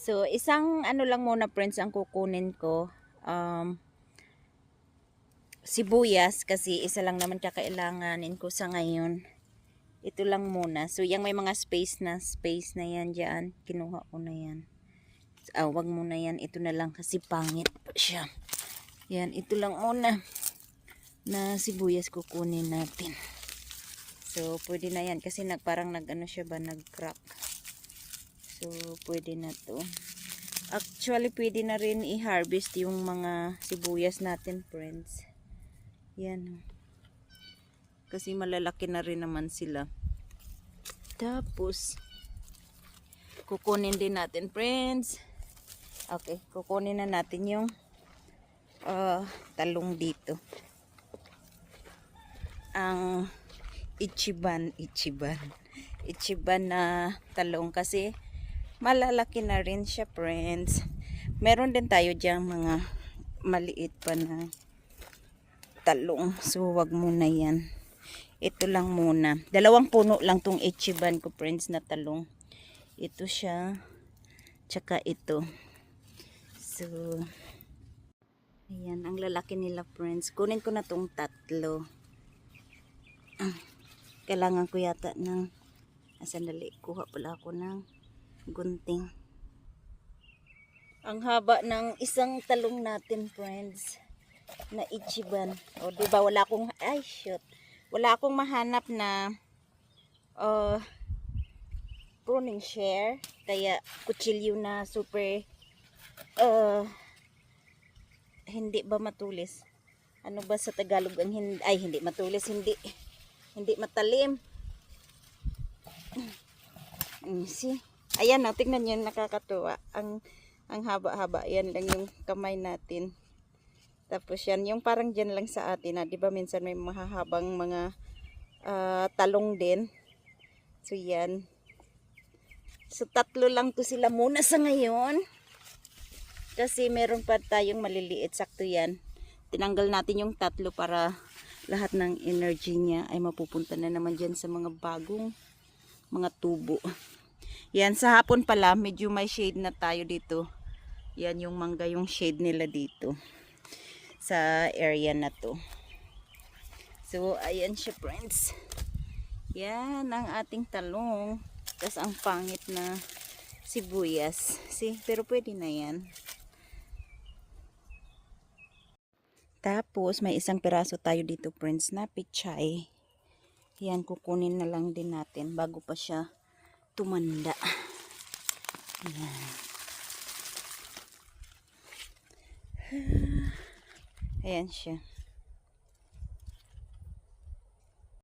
So, isang ano lang muna friends ang kukunin ko. Sibuyas kasi isa lang naman kakailanganin ko sa ngayon. Ito lang muna. So, yung may mga space na yan dyan. Kinuha ko na yan. Wag muna yan. Ito na lang kasi pangit pa siya. Yan, ito lang muna na sibuyas kukunin natin. So, pwede na yan kasi parang nag-ano siya ba, nag-crack. So, pwede na to. Actually, pwede na rin i-harvest yung mga sibuyas natin, friends. Yan. Kasi malalaki na rin naman sila. Tapos, kukunin din natin, friends. Okay, kukunin na natin yung talong dito. Ang ichiban na talong kasi malalaki na rin siya, friends. Meron din tayo diyang mga maliit pa na talong. So, wag muna yan. Ito lang muna. 2 puno lang tong ichiban ko, friends, na talong. Ito siya. Tsaka ito. So, ayan. Ang lalaki nila, friends. Kunin ko na tong 3. Kailangan ko yata ng sandali. Kuha pala ako ng gunting. Ang haba ng isang talong natin, friends, na ichiban. O, diba wala akong, wala akong mahanap na pruning share. Kaya kutsilyo na super hindi ba matulis? Ano ba sa Tagalog ang hindi matulis, hindi matalim. See? Ayan na, tingnan nyo, nakakatuwa. Ang haba-haba. Yan lang yung kamay natin. Tapos yan, yung parang dyan lang sa atin. Di ba minsan may mahahabang mga talong din. So yan. So 3 lang to sila muna sa ngayon. Kasi meron pa tayong maliliit. Sakto yan. Tinanggal natin yung 3 para lahat ng energy niya ay mapupunta na naman dyan sa mga bagong mga tubo. Yan, sa hapon pala, medyo may shade na tayo dito. Yan yung mangga, yung shade nila dito. Sa area na to. So, ayan siya, friends. Yan ang ating talong. Tapos ang pangit na sibuyas. See, pero pwede na yan. Tapos, may isang piraso tayo dito, friends, na pichay. Yan, kukunin na lang din natin bago pa siya tumanda. Yan. Ayan siya.